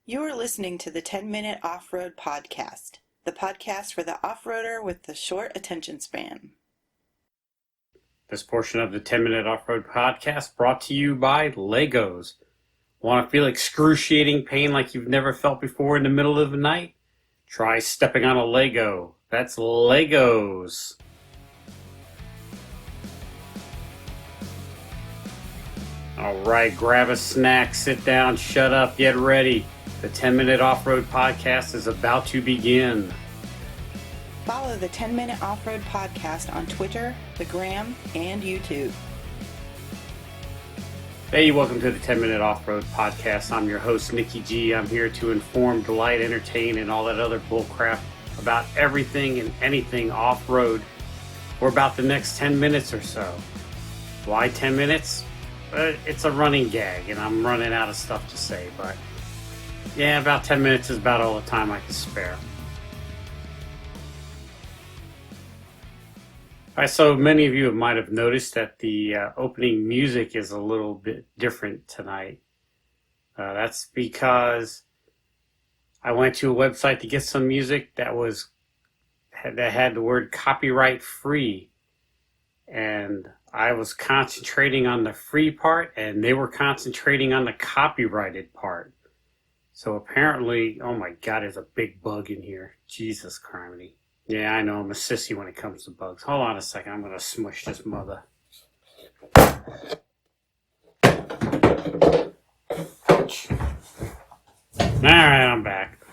You are listening to the 10-Minute Off-Road Podcast, the podcast for the off-roader with the short attention span. This portion of the 10-Minute Off-Road Podcast brought to you by Legos. Want to feel excruciating pain like you've never felt before in the middle of the night? Try stepping on a Lego. That's Legos. Alright, grab a snack, sit down, shut up, get ready. The 10-Minute Off-Road Podcast is about to begin. Follow the 10-Minute Off-Road Podcast on Twitter, the Gram, and YouTube. Hey, welcome to the 10-Minute Off-Road Podcast. I'm your host, Nikki G. I'm here to inform, delight, entertain, and all that other bullcrap about everything and anything off-road for about the next 10 minutes or so. Why 10 minutes? It's a running gag, and I'm running out of stuff to say, but yeah, about 10 minutes is about all the time I can spare. Alright, so many of you might have noticed that the opening music is a little bit different tonight. That's because I went to a website to get some music that had the word copyright free, and I was concentrating on the free part, and they were concentrating on the copyrighted part. So apparently, oh my God, there's a big bug in here. Jesus criminy. Yeah, I know, I'm a sissy when it comes to bugs. Hold on a second, I'm going to smush this mother. Ouch. Alright, I'm back.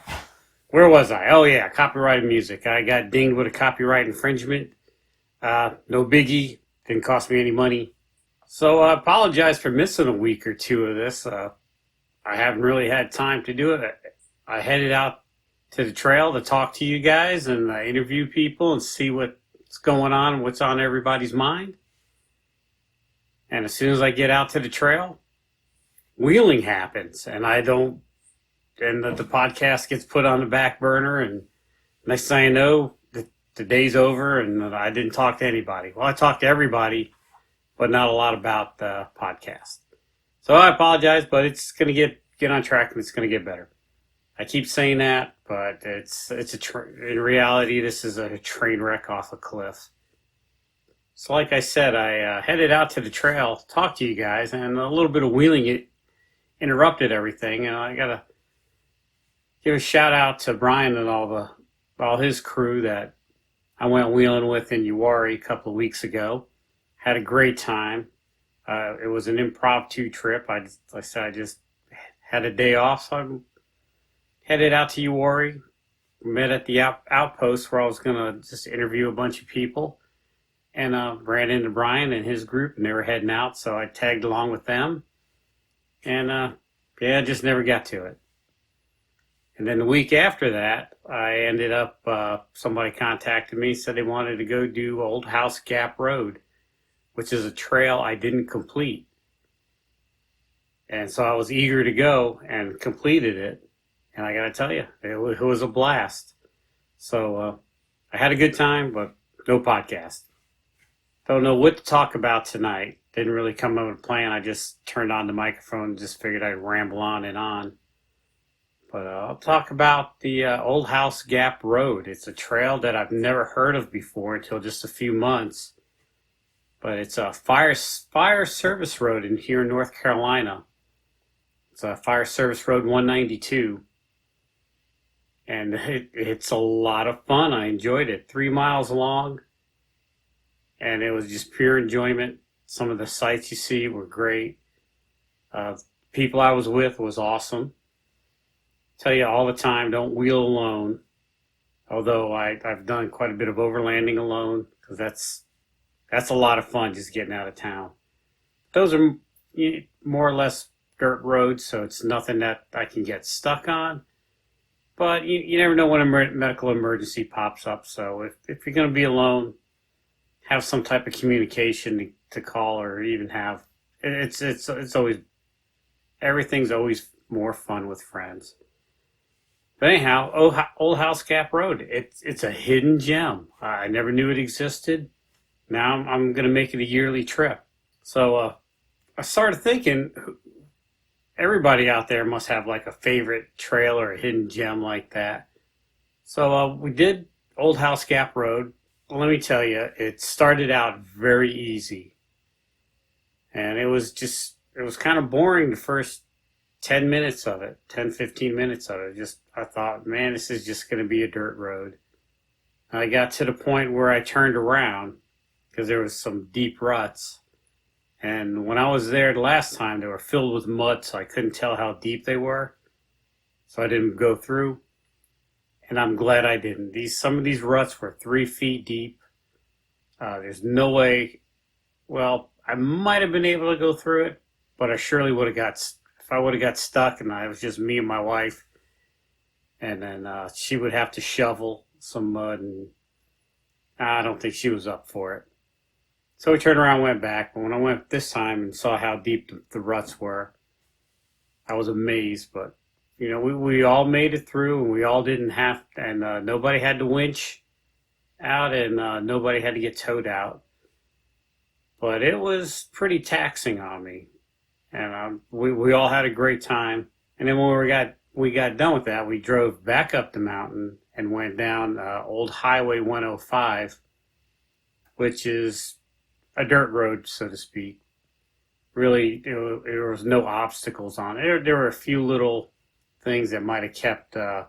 Where was I? Oh yeah, copyrighted music. I got dinged with a copyright infringement. No biggie. Didn't cost me any money. So I apologize for missing a week or two of this. I haven't really had time to do it. I headed out to the trail to talk to you guys and interview people and see what's going on and what's on everybody's mind. And as soon as I get out to the trail, wheeling happens, and the podcast gets put on the back burner, and next thing I know, the day's over and I didn't talk to anybody. Well, I talked to everybody, but not a lot about the podcast. So I apologize, but it's going to get on track and it's going to get better. I keep saying that, but in reality, this is a train wreck off a cliff. So like I said, I headed out to the trail, talked to you guys, and a little bit of wheeling interrupted everything. And I got to give a shout out to Brian and all his crew that I went wheeling with in Uwharrie a couple of weeks ago. Had a great time. It was an impromptu trip. I just had a day off, so I headed out to Uwharrie. Met at the outpost where I was going to just interview a bunch of people. And ran into Brian and his group, and they were heading out, so I tagged along with them. And I just never got to it. And then the week after that, I ended up, somebody contacted me, said they wanted to go do Old House Gap Road, which is a trail I didn't complete. And so I was eager to go and completed it. And I got to tell you, it was a blast. So I had a good time, but no podcast. Don't know what to talk about tonight. Didn't really come up with a plan. I just turned on the microphone and just figured I'd ramble on and on. But I'll talk about the Old House Gap Road. It's a trail that I've never heard of before until just a few months. But it's a fire service road here in North Carolina. It's a Fire Service Road 192. And it's a lot of fun. I enjoyed it. 3 miles long. And it was just pure enjoyment. Some of the sights you see were great. People I was with was awesome. Tell you all the time, don't wheel alone. Although I've done quite a bit of overlanding alone, because that's a lot of fun just getting out of town. Those are more or less dirt roads, so it's nothing that I can get stuck on. But you never know when a medical emergency pops up. So if you're going to be alone, have some type of communication to call, or even have it's always, everything's always more fun with friends. But anyhow, Old House Gap Road, it's a hidden gem. I never knew it existed. Now I'm going to make it a yearly trip. So I started thinking, everybody out there must have like a favorite trail or a hidden gem like that. So we did Old House Gap Road. Let me tell you, it started out very easy, and it was kind of boring the first 10 minutes of it, 10, 15 minutes of it. Just, I thought, man, this is just going to be a dirt road. I got to the point where I turned around because there was some deep ruts. And when I was there the last time, they were filled with mud, so I couldn't tell how deep they were. So I didn't go through. And I'm glad I didn't. Some of these ruts were 3 feet deep. There's no way. Well, I might have been able to go through it, but I surely would have got. If I would have got stuck, and it was just me and my wife, and then she would have to shovel some mud, and I don't think she was up for it. So we turned around and went back. But when I went this time and saw how deep the ruts were, I was amazed. But, we all made it through, and we all didn't have, and nobody had to winch out, and nobody had to get towed out. But it was pretty taxing on me. And we all had a great time. And then when we got done with that, we drove back up the mountain and went down Old Highway 105, which is a dirt road, so to speak. Really, there was no obstacles on it. There were a few little things that might have kept the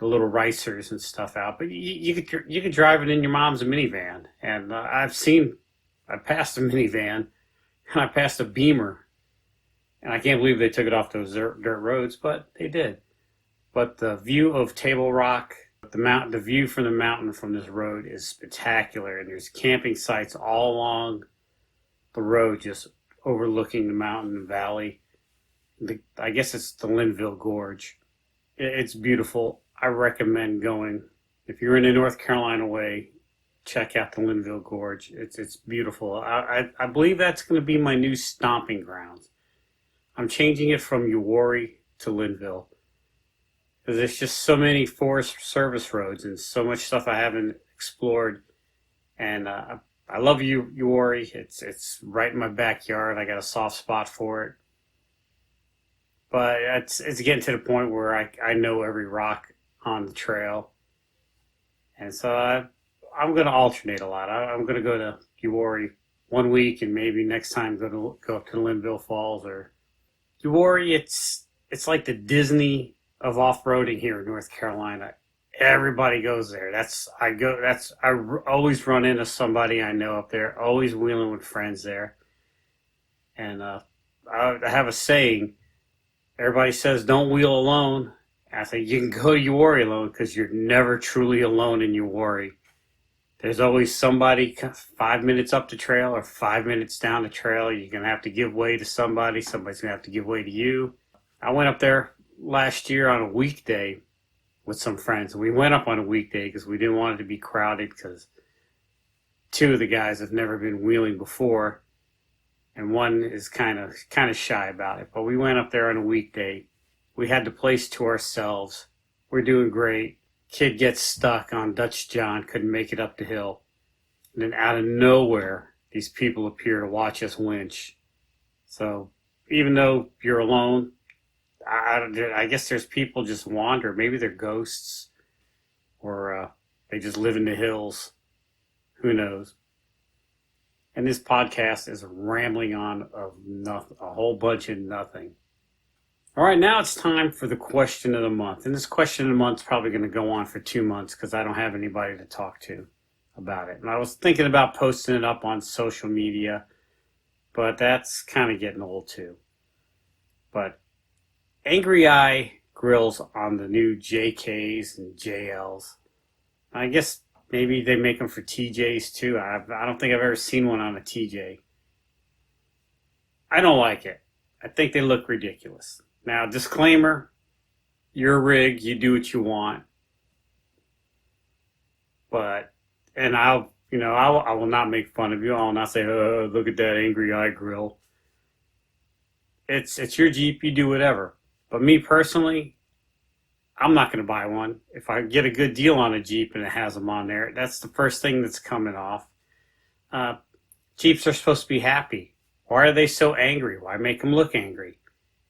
little ricers and stuff out, but you could drive it in your mom's minivan. And I passed a minivan, and I passed a Beamer, and I can't believe they took it off those dirt roads, but they did. But the view of Table Rock, the view from the mountain from this road is spectacular, and there's camping sites all along the road, just overlooking the mountain and valley. I guess it's the Linville Gorge. It's beautiful. I recommend going. If you're in the North Carolina way, check out the Linville Gorge. It's beautiful. I believe that's going to be my new stomping grounds. I'm changing it from Uwharrie to Linville, because there's just so many Forest Service roads and so much stuff I haven't explored. And I love Uwharrie. It's right in my backyard. I got a soft spot for it. But it's getting to the point where I know every rock on the trail. And so I'm going to alternate a lot. I'm going to go to Uwharrie 1 week, and maybe next time go up to Linville Falls. Or Uwharrie, it's like the Disney of off-roading here in North Carolina. Everybody goes there. I always run into somebody I know up there, always wheeling with friends there. And I have a saying. Everybody says don't wheel alone. I say you can go to Uwharrie alone, because you're never truly alone in Uwharrie. There's always somebody 5 minutes up the trail or 5 minutes down the trail. You're going to have to give way to somebody. Somebody's going to have to give way to you. I went up there last year on a weekday with some friends. We went up on a weekday because we didn't want it to be crowded, because two of the guys have never been wheeling before, and one is kind of shy about it. But we went up there on a weekday. We had the place to ourselves. We're doing great. Kid gets stuck on Dutch John, couldn't make it up the hill. And then out of nowhere, these people appear to watch us winch. So even though you're alone, I guess there's people just wander. Maybe they're ghosts, or they just live in the hills. Who knows? And this podcast is rambling on of nothing, a whole bunch of nothing. All right, now it's time for the question of the month. And this question of the month is probably going to go on for 2 months, because I don't have anybody to talk to about it. And I was thinking about posting it up on social media, but that's kind of getting old too. But Angry Eye grills on the new JKs and JLs. I guess maybe they make them for TJs too. I don't think I've ever seen one on a TJ. I don't like it. I think they look ridiculous. Now, disclaimer, you're a rig, you do what you want. But, and I will not make fun of you. I will not say, oh, look at that Angry Eye grill. It's your Jeep, you do whatever. But me personally, I'm not going to buy one. If I get a good deal on a Jeep and it has them on there, that's the first thing that's coming off. Jeeps are supposed to be happy. Why are they so angry? Why make them look angry?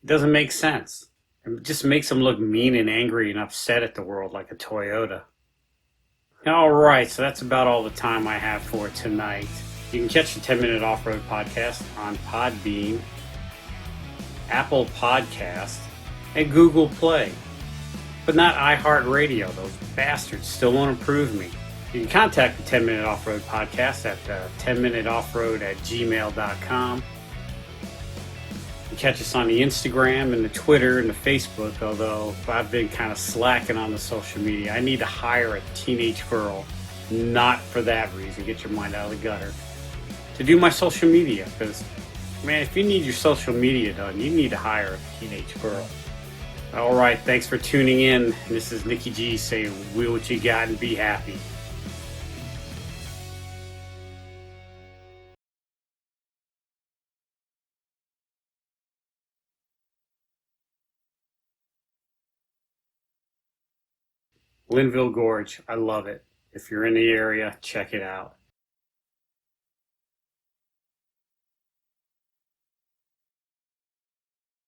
It doesn't make sense. It just makes them look mean and angry and upset at the world like a Toyota. All right, so that's about all the time I have for tonight. You can catch the 10-Minute Off-Road Podcast on Podbean, Apple Podcast, and Google Play. But not iHeartRadio. Those bastards still won't approve me. You can contact the 10-Minute Off-Road Podcast at 10minuteoffroad@gmail.com. You can catch us on the Instagram and the Twitter and the Facebook, although I've been kind of slacking on the social media. I need to hire a teenage girl, not for that reason, get your mind out of the gutter, to do my social media. Because, man, if you need your social media done, you need to hire a teenage girl. All right, thanks for tuning in. This is Nikki G saying, "Will what you got and be happy." Linville Gorge, I love it. If you're in the area, check it out.